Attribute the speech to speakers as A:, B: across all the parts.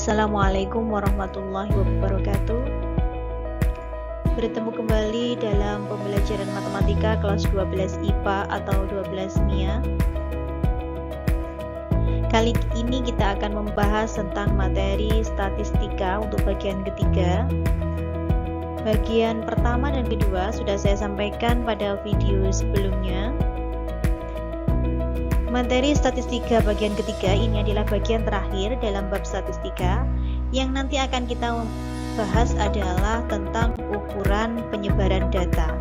A: Assalamualaikum warahmatullahi wabarakatuh. Bertemu kembali dalam pembelajaran matematika kelas 12 IPA atau 12 MIA. Kali ini kita akan membahas tentang materi statistika untuk bagian ketiga. Bagian pertama dan kedua sudah saya sampaikan pada video sebelumnya. Materi statistika bagian ketiga ini adalah bagian terakhir dalam bab statistika. Yang nanti akan kita bahas adalah tentang ukuran penyebaran data.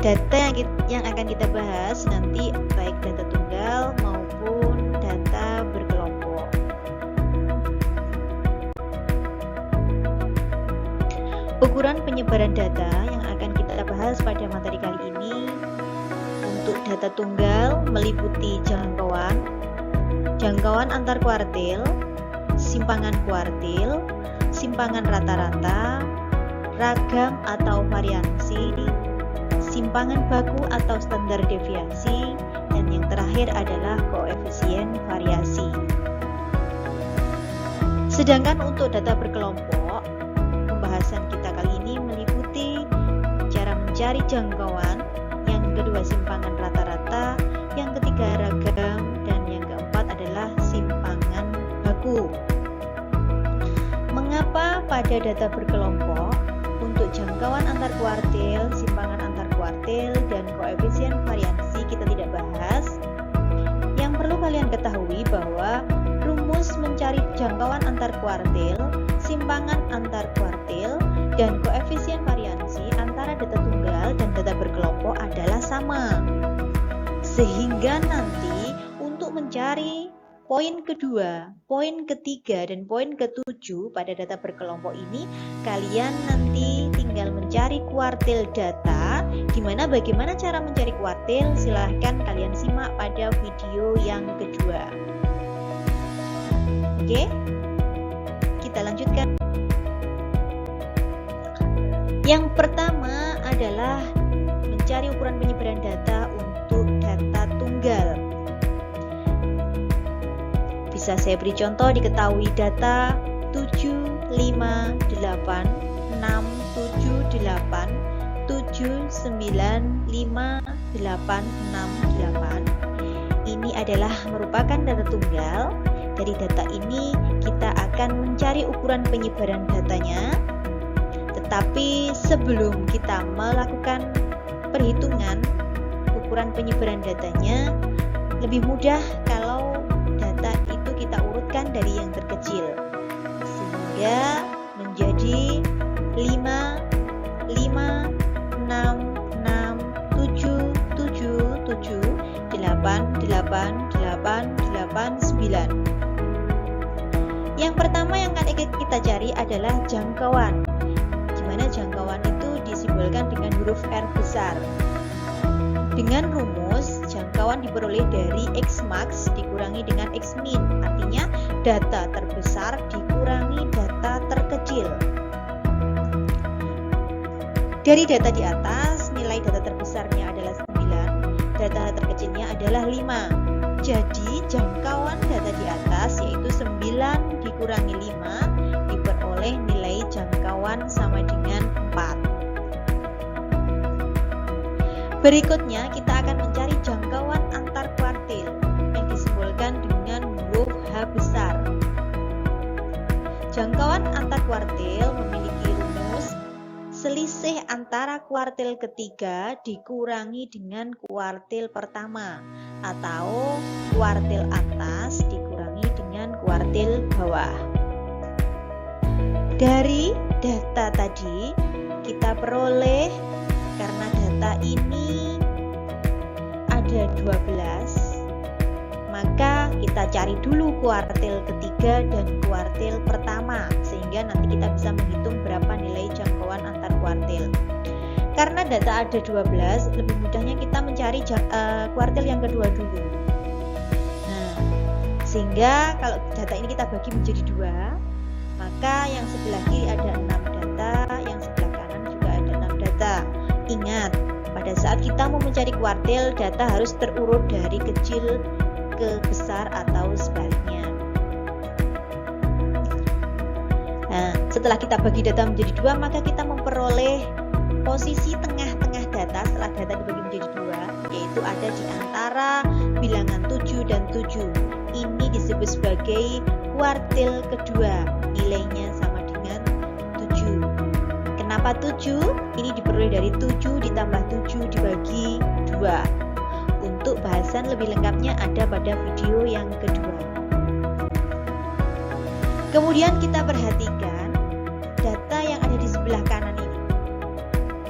A: Data yang akan kita bahas nanti baik data tunggal maupun data berkelompok. Ukuran penyebaran data yang akan kita bahas pada materi kali ini. Untuk data tunggal meliputi jangkauan antar kuartil, simpangan kuartil, simpangan rata-rata, ragam atau variansi, simpangan baku atau standar deviasi, dan yang terakhir adalah koefisien variasi. Sedangkan untuk data berkelompok, pembahasan kita kali ini meliputi cara mencari jangkauan, yang kedua simpangan rata-rata, yang ketiga ragam, dan yang keempat adalah simpangan baku. Mengapa pada data berkelompok untuk jangkauan antar kuartil, simpangan antar kuartil, dan koefisien variansi kita tidak bahas? Yang perlu kalian ketahui bahwa rumus mencari jangkauan antar kuartil, simpangan antar kuartil, dan koefisien variansi antara data tunggal dan data berkelompok adalah sama. Sehingga nanti untuk mencari poin kedua, poin ketiga, dan poin ketujuh pada data berkelompok ini, kalian nanti tinggal mencari kuartil data. Bagaimana cara mencari kuartil? Silahkan kalian simak pada video yang kedua. Oke, kita lanjutkan. Yang pertama adalah mencari ukuran penyebaran data untuk data tunggal. Bisa saya beri contoh, diketahui data 758 678 795868. Ini adalah merupakan data tunggal. Dari data ini kita akan mencari ukuran penyebaran datanya. Tetapi sebelum kita melakukan perhitungan ukuran penyebaran datanya, lebih mudah kalau data itu kita urutkan dari yang terkecil, sehingga menjadi 5, 5, 6, 6, 7, 7, 7, 8, 8, 8, 8, 9. Yang pertama yang akan kita cari adalah jangkauan. Dimana jangkauan itu disimbolkan dengan huruf R besar. Dengan rumus, jangkauan diperoleh dari X max dikurangi dengan X min. Artinya data terbesar dikurangi data terkecil. Dari data di atas, nilai data terbesarnya adalah 9, data terkecilnya adalah 5. Jadi jangkauan data di atas yaitu 9 dikurangi 5 diperoleh nilai jangkauan sama dengan 4. Berikutnya kita akan mencari jangkauan antar kuartil yang disimbolkan dengan huruf H besar. Jangkauan antar kuartil memiliki rumus selisih antara kuartil ketiga dikurangi dengan kuartil pertama, atau kuartil atas dikurangi dengan kuartil bawah. Dari data tadi kita peroleh, karena data ini ada 12, maka kita cari dulu kuartil ketiga dan kuartil pertama, sehingga nanti kita bisa menghitung berapa nilai jangkauan antar kuartil. Karena data ada 12, lebih mudahnya kita mencari kuartil yang kedua dulu. Nah, sehingga kalau data ini kita bagi menjadi 2, maka yang sebelah kiri ada 6 data, yang sebelah kanan juga ada 6 data. Ingat, pada saat kita mau mencari kuartil, data harus terurut dari kecil ke besar atau sebaliknya. Setelah kita bagi data menjadi 2, maka kita memperoleh posisi tengah-tengah data setelah data dibagi menjadi 2, yaitu ada di antara bilangan 7 dan 7. Ini disebut sebagai kuartil kedua, nilainya sama dengan 7. Kenapa 7? Ini diperoleh dari 7 ditambah 7 dibagi 2. Untuk bahasan lebih lengkapnya ada pada video yang kedua. Kemudian kita perhatikan data yang ada di sebelah kanan ini.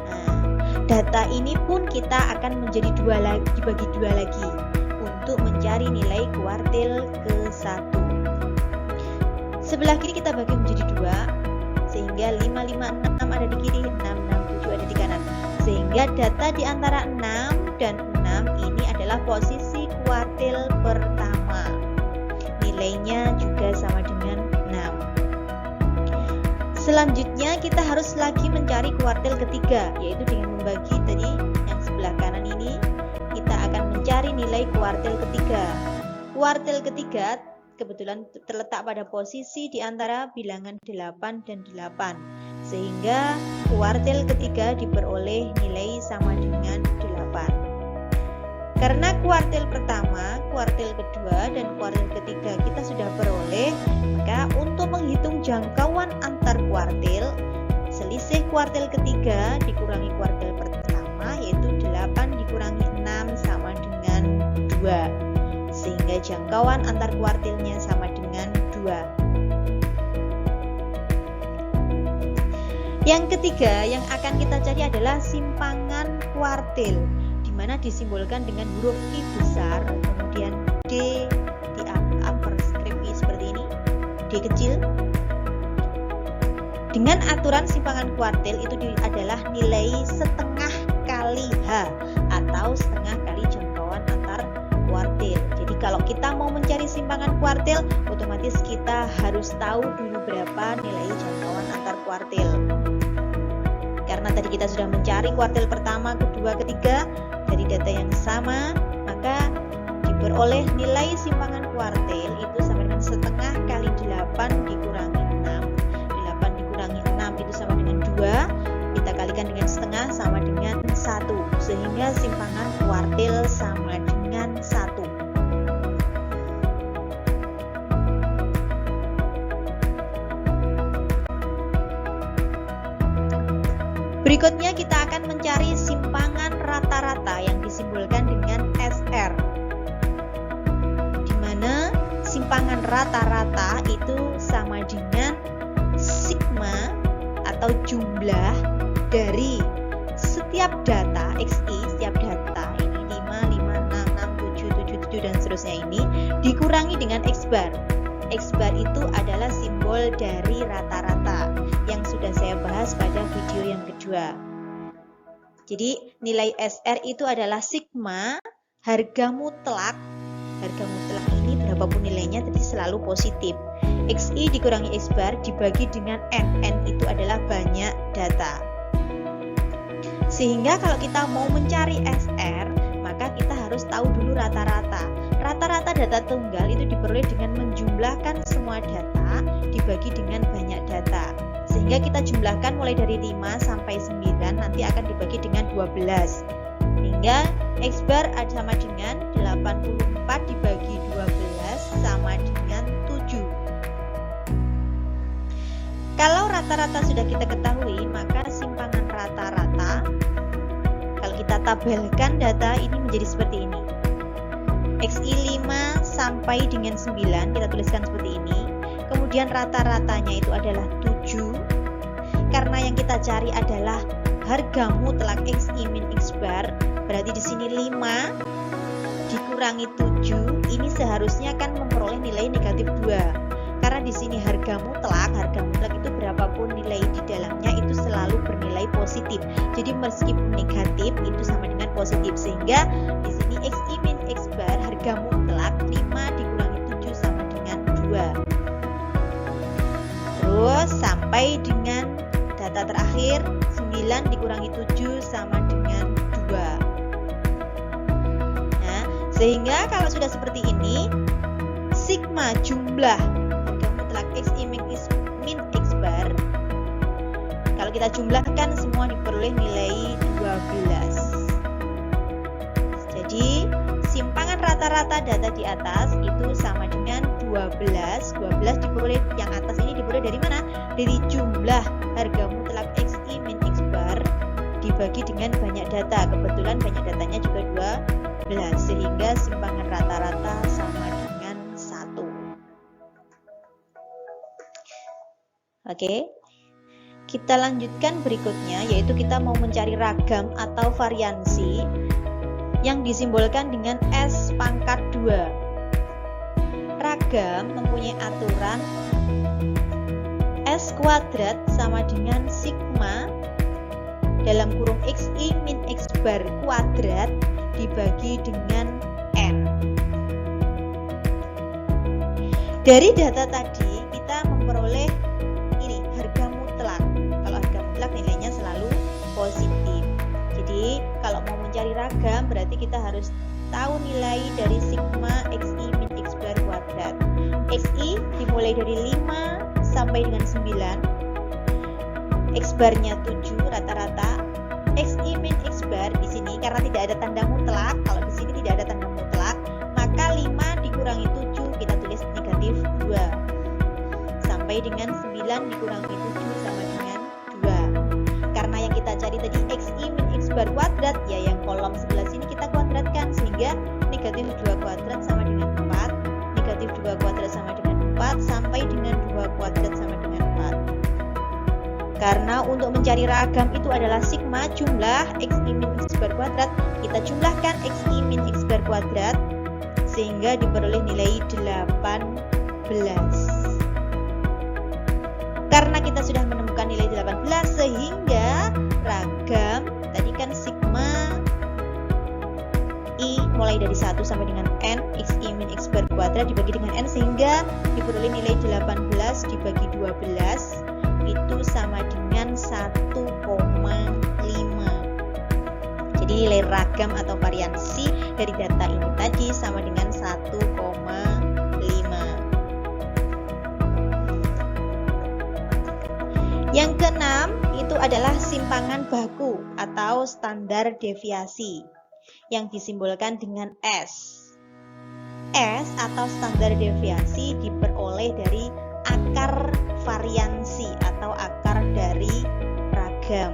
A: Nah, data ini pun kita akan menjadi dibagi 2 lagi untuk mencari nilai kuartil ke-1. Sebelah kiri kita bagi menjadi 2, sehingga 5, 5, 6 ada di kiri, 6, 6, 7 ada di kanan. Sehingga data di antara 6 dan 6 ini adalah posisi kuartil pertama. Nilainya juga sama dengan 6. Selanjutnya kita harus lagi mencari kuartil ketiga, yaitu dengan membagi tadi yang sebelah kanan ini, kita akan mencari nilai kuartil ketiga. Kuartil ketiga kebetulan terletak pada posisi di antara bilangan 8 dan 8, sehingga kuartil ketiga diperoleh nilai sama dengan 8. Karena kuartil pertama, kuartil kedua, dan kuartil ketiga kita sudah peroleh, maka untuk menghitung jangkauan antar kuartil, selisih kuartil ketiga dikurangi kuartil pertama, yaitu 8 dikurangi 6 sama dengan 2. Sehingga jangkauan antar kuartilnya sama dengan 2. Yang ketiga yang akan kita cari adalah simpangan kuartil, di mana disimbolkan dengan huruf I besar, kemudian D di upperscript I seperti ini, D kecil. Dengan aturan simpangan kuartil itu adalah nilai setengah kali H atau setengah kali jangkauan antar kuartil. Jadi kalau kita mau mencari simpangan kuartil, otomatis kita harus tahu dulu berapa nilai jangkauan antar kuartil. Karena tadi kita sudah mencari kuartil pertama, kedua, ketiga dari data yang sama, maka diperoleh nilai simpangan kuartil itu sama dengan setengah kali 8 dikurangi 6. 8 dikurangi 6 itu sama dengan 2. Kita kalikan dengan setengah sama dengan 1. Sehingga simpangan kuartil sama dengan 1. Berikutnya kita akan mencari simpangan rata-rata yang disimbolkan dengan SR, di mana simpangan rata-rata itu sama dengan sigma atau jumlah dari setiap data XI, setiap data ini 5, 5, 6, 6, 7, 7, 7 dan seterusnya ini dikurangi dengan X bar. X bar itu adalah simbol dari rata-rata yang sudah saya bahas pada video yang kedua. Jadi nilai SR itu adalah sigma harga mutlak. Harga mutlak ini berapapun nilainya tadi selalu positif. XI dikurangi X bar dibagi dengan N. N itu adalah banyak data. Sehingga kalau kita mau mencari SR, maka kita harus tahu dulu rata-rata. Rata-rata data tunggal itu diperoleh dengan menjumlahkan semua data dibagi dengan banyak data. Sehingga kita jumlahkan mulai dari 5 sampai 9, nanti akan dibagi dengan 12. Sehingga X bar sama dengan 84 dibagi 12 sama dengan 7. Kalau rata-rata sudah kita ketahui, maka simpangan rata-rata, kalau kita tabelkan data ini menjadi seperti ini. XI 5 sampai dengan 9 kita tuliskan seperti ini. Kemudian rata-ratanya itu adalah 7. Karena yang kita cari adalah harga mutlak XI min X bar, berarti di sini 5 dikurangi 7, ini seharusnya kan memperoleh nilai negatif 2. Karena di sini harga mutlak itu berapapun nilai di dalamnya itu selalu bernilai positif. Jadi meskipun negatif itu sama dengan positif, sehingga di sini XI min X bar harga mutlak 5 dikurangi 7 sama dengan 2. Terus sampai dengan data terakhir 9 dikurangi 7 sama dengan 2. Nah, sehingga kalau sudah seperti ini, sigma jumlah harga mutlak XI min X bar kita jumlahkan semua diperoleh nilai 12. Jadi simpangan rata-rata data di atas itu sama dengan 12. 12 diperoleh, yang atas ini diperoleh dari mana? Dari jumlah harga mutlak XI min X bar dibagi dengan banyak data. Kebetulan banyak datanya juga 12, sehingga simpangan rata-rata sama dengan 1. Oke, kita lanjutkan berikutnya, yaitu kita mau mencari ragam atau variansi yang disimbolkan dengan S pangkat 2. Ragam mempunyai aturan S kuadrat sama dengan sigma dalam kurung XI min X bar kuadrat dibagi dengan N. Dari data tadi kita memperoleh ini harga mutlak. Kalau harga mutlak nilainya selalu positif. Jadi kalau mau mencari ragam berarti kita harus tahu nilai dari sigma XI min X bar kuadrat. XI dimulai dari 5 sampai dengan 9. X barnya 7 rata-rata. XI min X bar di sini karena tidak ada tanda mutlak, kalau di sini tidak ada tanda mutlak, maka 5 dikurangi 7 kita tulis negatif 2. Sampai dengan 9 dikurangi 7 sama dengan 2. Karena yang kita cari tadi XI min X bar kuadrat, ya yang kolom sebelah sini kita kuadratkan, sehingga negatif 2 kuadrat sama dengan 4, negatif 2 kuadrat sama dengan 4, sampai dengan 2 kuadrat sama dengan 4. Karena untuk mencari ragam itu adalah sigma jumlah XI min X bar kuadrat, kita jumlahkan XI min X bar kuadrat sehingga diperoleh nilai 18. Karena kita sudah menemukan nilai 18 sehingga ragam tadi kan sigma I mulai dari 1 sampai dengan N XI min X bar kuadrat dibagi dengan N sehingga diperoleh nilai 18 dibagi 12 itu sama dengan 1,5. Jadi nilai ragam atau variansi dari data ini tadi sama dengan 1,5. Yang keenam itu adalah simpangan baku atau standar deviasi yang disimbolkan dengan S. S atau standar deviasi diperoleh dari akar variansi atau akar dari ragam.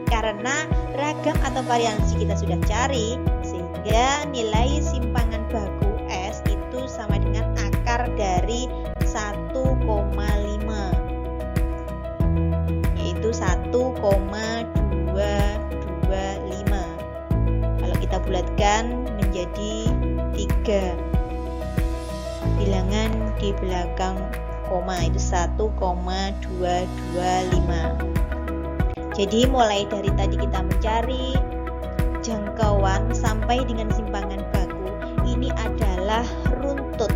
A: Karena ragam atau variansi kita sudah cari, sehingga nilai simpangan baku S itu sama dengan akar dari 1,5, yaitu 1,225. Kalau kita bulatkan menjadi 3 bilangan di belakang koma, itu 1,225. Jadi mulai dari tadi kita mencari jangkauan sampai dengan simpangan baku, ini adalah runtut.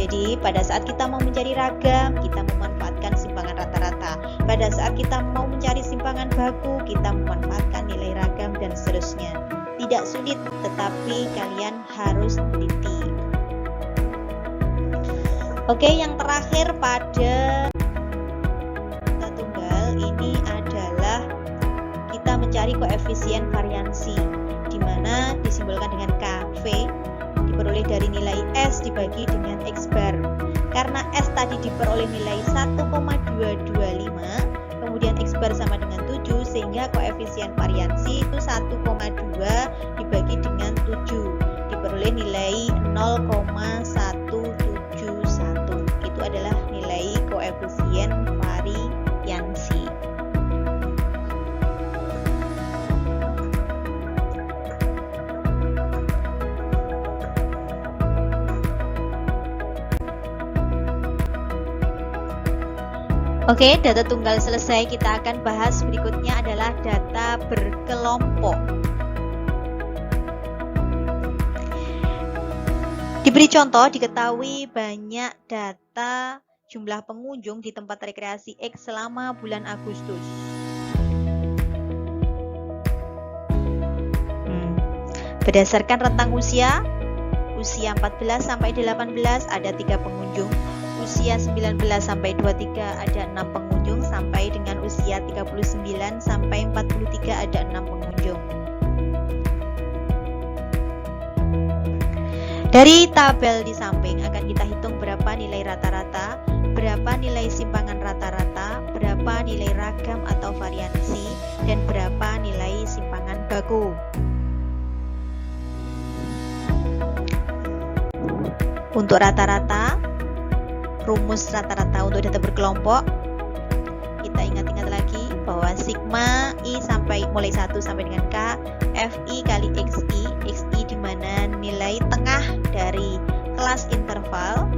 A: Jadi pada saat kita mau mencari ragam, kita memanfaatkan simpangan rata-rata. Pada saat kita mau mencari simpangan baku, kita memanfaatkan nilai ragam dan seterusnya. Tidak sulit, tetapi kalian harus teliti. Oke, yang terakhir pada data tunggal ini adalah kita mencari koefisien variansi, di mana disimbolkan dengan KV, diperoleh dari nilai S dibagi dengan X bar. Karena S tadi diperoleh nilai 1,225, kemudian X bar sama dengan 7, sehingga koefisien variansi itu 1,2 dibagi dengan 7, diperoleh nilai 0,171. Itu adalah nilai koefisien variansi. Oke, data tunggal selesai. Kita akan bahas berikutnya adalah data berkelompok. Diberi contoh, diketahui banyak data jumlah pengunjung di tempat rekreasi X selama bulan Agustus. Berdasarkan rentang usia 14 sampai 18 ada 3 pengunjung, usia 19 sampai 23 ada 6 pengunjung. pengunjung sampai dengan usia 39 sampai 43 ada 6 pengunjung. Dari tabel di samping akan kita hitung berapa nilai rata-rata, berapa nilai simpangan rata-rata, berapa nilai ragam atau variansi, dan berapa nilai simpangan baku. Untuk rata-rata, rumus rata-rata untuk data berkelompok, kita ingat-ingat lagi bahwa sigma I mulai 1 sampai dengan K, FI kali XI di mana nilai tengah dari kelas interval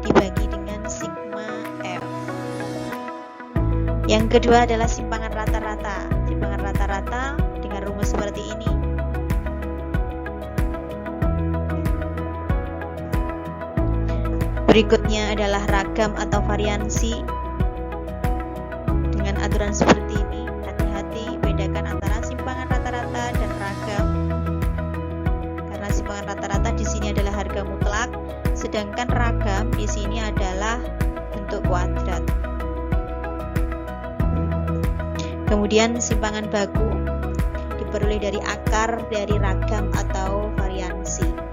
A: dibagi dengan sigma F. Yang kedua adalah simpangan rata-rata. Simpangan rata-rata dengan rumus seperti ini. Berikutnya adalah ragam atau variansi dengan aturan seperti ini. Hati-hati bedakan antara simpangan rata-rata dan ragam. Karena simpangan rata-rata di sini adalah harga mutlak, sedangkan ragam di sini adalah bentuk kuadrat. Kemudian simpangan baku diperoleh dari akar dari ragam atau variansi.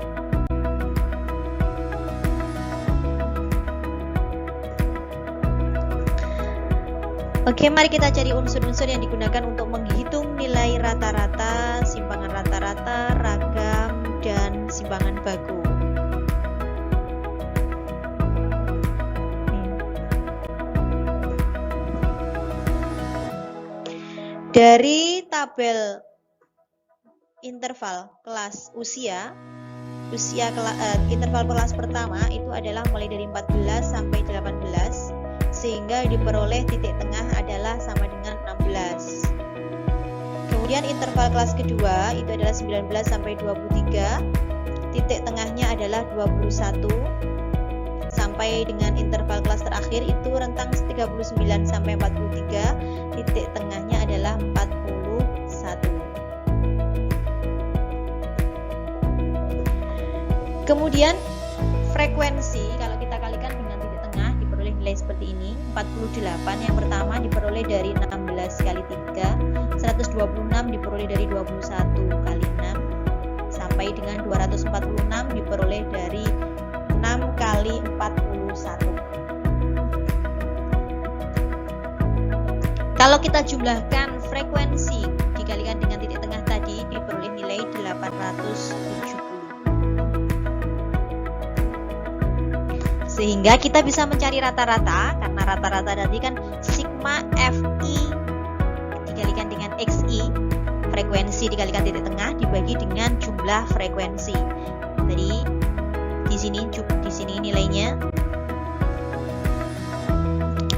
A: Oke, mari kita cari unsur-unsur yang digunakan untuk menghitung nilai rata-rata, simpangan rata-rata, ragam, dan simpangan baku. Dari tabel interval kelas usia interval kelas pertama itu adalah mulai dari 14 sampai 18. Sehingga diperoleh titik tengah adalah sama dengan 16. Kemudian interval kelas kedua itu adalah 19 sampai 23. Titik tengahnya adalah 21. Sampai dengan interval kelas terakhir itu rentang 39 sampai 43. Titik tengahnya adalah 41. Kemudian frekuensi kalau kita kalikan dengan titik tengah diperoleh nilai seperti ini. 48 yang pertama diperoleh dari 16 kali 3, 126 diperoleh dari 21 kali 6, sampai dengan 246 diperoleh dari 6 kali 41. Kalau kita jumlahkan frekuensi dikalikan dengan titik tengah tadi diperoleh nilai 870. Sehingga kita bisa mencari rata-rata, karena rata-rata tadi kan sigma FI dikalikan dengan XI, frekuensi dikalikan titik tengah dibagi dengan jumlah frekuensi. Jadi di sini nilainya.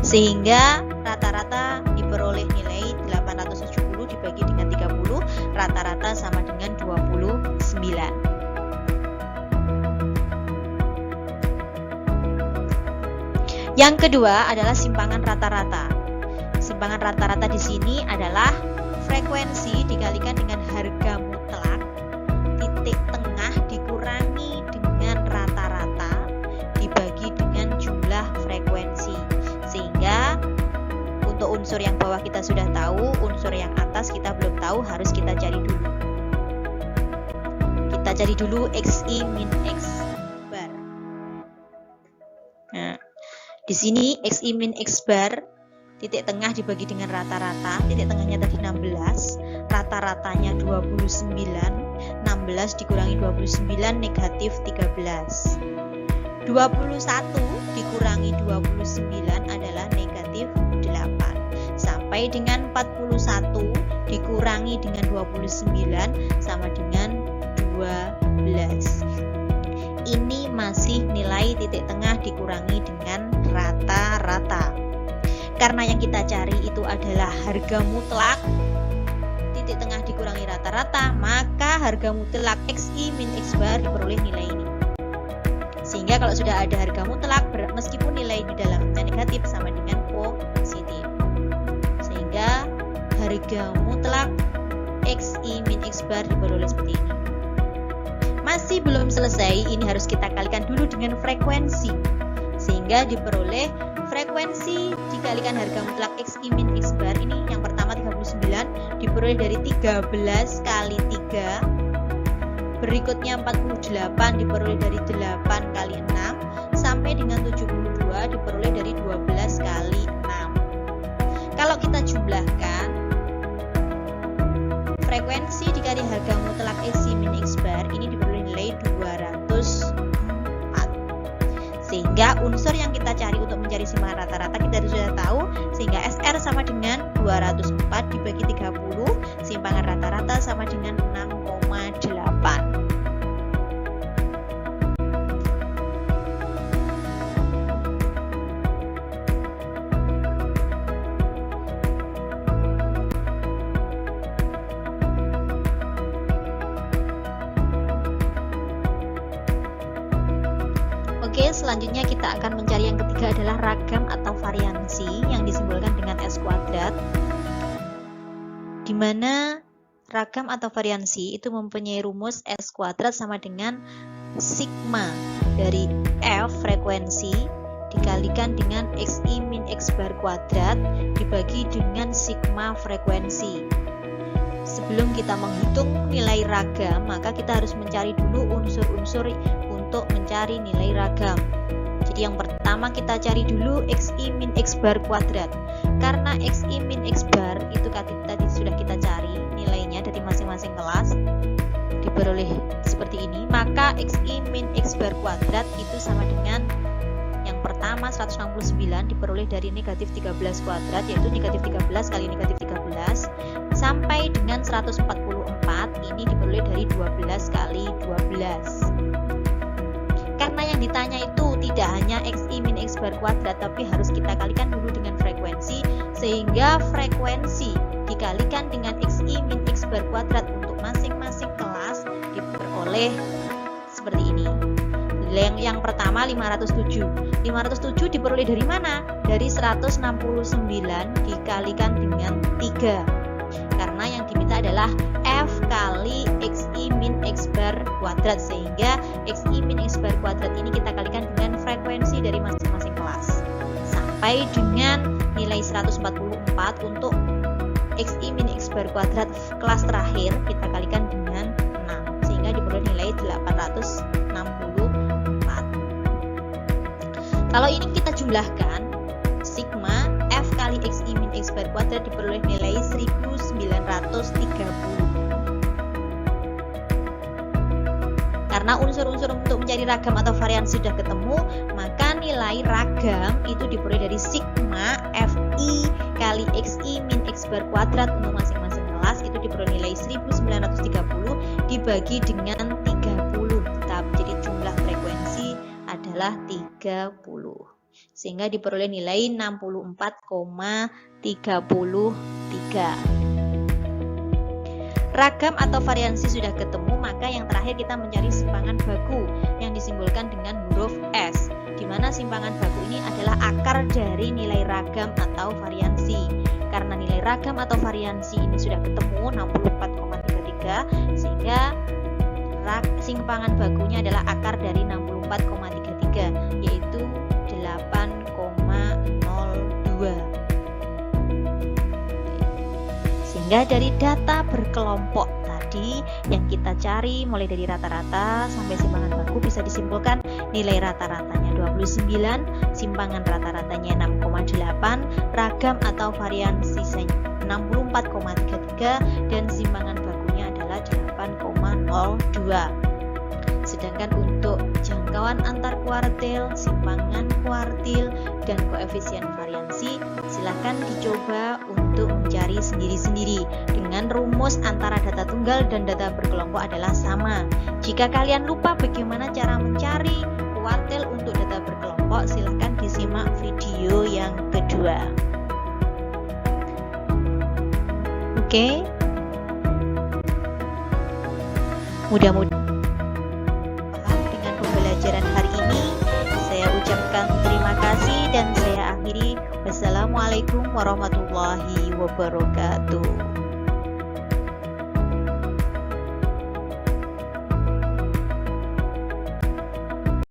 A: Sehingga rata-rata diperoleh nilai 870 dibagi dengan 30, rata-rata sama dengan 29. Yang kedua adalah simpangan rata-rata. Simpangan rata-rata di sini adalah frekuensi dikalikan dengan harga mutlak, titik tengah dikurangi dengan rata-rata dibagi dengan jumlah frekuensi. Sehingga untuk unsur yang bawah kita sudah tahu, unsur yang atas kita belum tahu, harus kita cari dulu. Kita cari dulu XI min X bar. Nah, di sini XI min X bar, titik tengah dibagi dengan rata-rata, titik tengahnya tadi 16, rata-ratanya 29, 16 dikurangi 29 negatif 13. 21 dikurangi 29 adalah negatif 8. Sampai dengan 41 dikurangi dengan 29 sama dengan 12. Ini masih nilai titik tengah dikurangi dengan rata-rata. Karena yang kita cari itu adalah harga mutlak, titik tengah dikurangi rata-rata, maka harga mutlak XI min X bar diperoleh nilai ini. Sehingga kalau sudah ada harga mutlak, meskipun nilai di dalamnya negatif sama dengan positif. Sehingga harga mutlak XI min X bar diperoleh seperti ini. Masih belum selesai, ini harus kita kalikan dulu dengan frekuensi. Sehingga diperoleh Frekuensi dikalikan harga mutlak X I min X bar ini yang pertama 39 diperoleh dari 13 kali 3. Berikutnya 48 diperoleh dari 8 kali 6 sampai dengan 72 diperoleh dari 12 kali 6. Kalau kita jumlahkan, frekuensi dikali harga mutlak X I min X bar ini diperoleh nilai 204. Sehingga unsur yang kita cari untuk mencari simpangan rata-rata kita sudah tahu, sehingga SR sama dengan 204 dibagi 30, simpangan rata-rata sama dengan 6,8. Oke, selanjutnya kita akan mencari yang ketiga adalah ragam atau variansi yang disimbolkan dengan S kuadrat, di mana ragam atau variansi itu mempunyai rumus S kuadrat sama dengan sigma dari F frekuensi dikalikan dengan X I min X bar kuadrat dibagi dengan sigma frekuensi. Sebelum kita menghitung nilai ragam, maka kita harus mencari dulu unsur-unsur untuk mencari nilai ragam. Jadi yang pertama kita cari dulu X I min X bar kuadrat. Karena X I min X bar itu tadi sudah kita cari nilainya dari masing-masing kelas diperoleh seperti ini, maka X I min X bar kuadrat itu sama dengan yang pertama 169 diperoleh dari negatif 13 kuadrat, yaitu negatif 13 kali negatif 13 sampai dengan 144 ini diperoleh dari 12 kali 12. Karena yang ditanya itu tidak hanya X I min X bar kuadrat, tapi harus kita kalikan dulu dengan frekuensi, sehingga frekuensi dikalikan dengan X I min X bar kuadrat untuk masing-masing kelas diperoleh seperti ini. Yang pertama 507 diperoleh dari mana? Dari 169 dikalikan dengan 3. Karena yang diminta adalah F kali X I min X bar kuadrat, sehingga X I min X bar kuadrat ini kita kalikan dengan frekuensi dari masing-masing kelas sampai dengan nilai 144 untuk X I min X bar kuadrat kelas terakhir kita kalikan dengan 6 sehingga diperoleh nilai 864. Kalau ini kita jumlahkan, sigma F kali X I min X bar kuadrat diperoleh nilai 1930. Karena unsur-unsur untuk mencari ragam atau variansi sudah ketemu, maka nilai ragam itu diperoleh dari sigma Fi kali Xi min X bar kuadrat untuk masing-masing kelas itu diperoleh nilai 1930 dibagi dengan 30. Jadi jumlah frekuensi adalah 30. Sehingga diperoleh nilai 64,33. Ragam atau variansi sudah ketemu, maka yang terakhir kita mencari simpangan baku yang disimbolkan dengan huruf S, di mana simpangan baku ini adalah akar dari nilai ragam atau variansi. Karena nilai ragam atau variansi ini sudah ketemu 64,33, sehingga simpangan bakunya adalah akar dari 64,33, yaitu 8,02. Sehingga dari data berkelompok tadi yang kita cari mulai dari rata-rata sampai simpangan baku bisa disimpulkan nilai rata-ratanya 29, simpangan rata-ratanya 6,8, ragam atau variansi 64,33 dan simpangan bakunya adalah 8,02. Sedangkan untuk jangkauan antar kuartil, simpangan kuartil, dan koefisien variansi, silahkan dicoba untuk mencari sendiri-sendiri dengan rumus antara data tunggal dan data berkelompok adalah sama. Jika kalian lupa bagaimana cara mencari kuartil untuk data berkelompok, silahkan disimak video yang kedua. Oke. Mudah-mudahan dengan pembelajaran hari ini saya ucapkan terima kasih dan saya akhiri. Wassalamualaikum warahmatullahi wabarakatuh.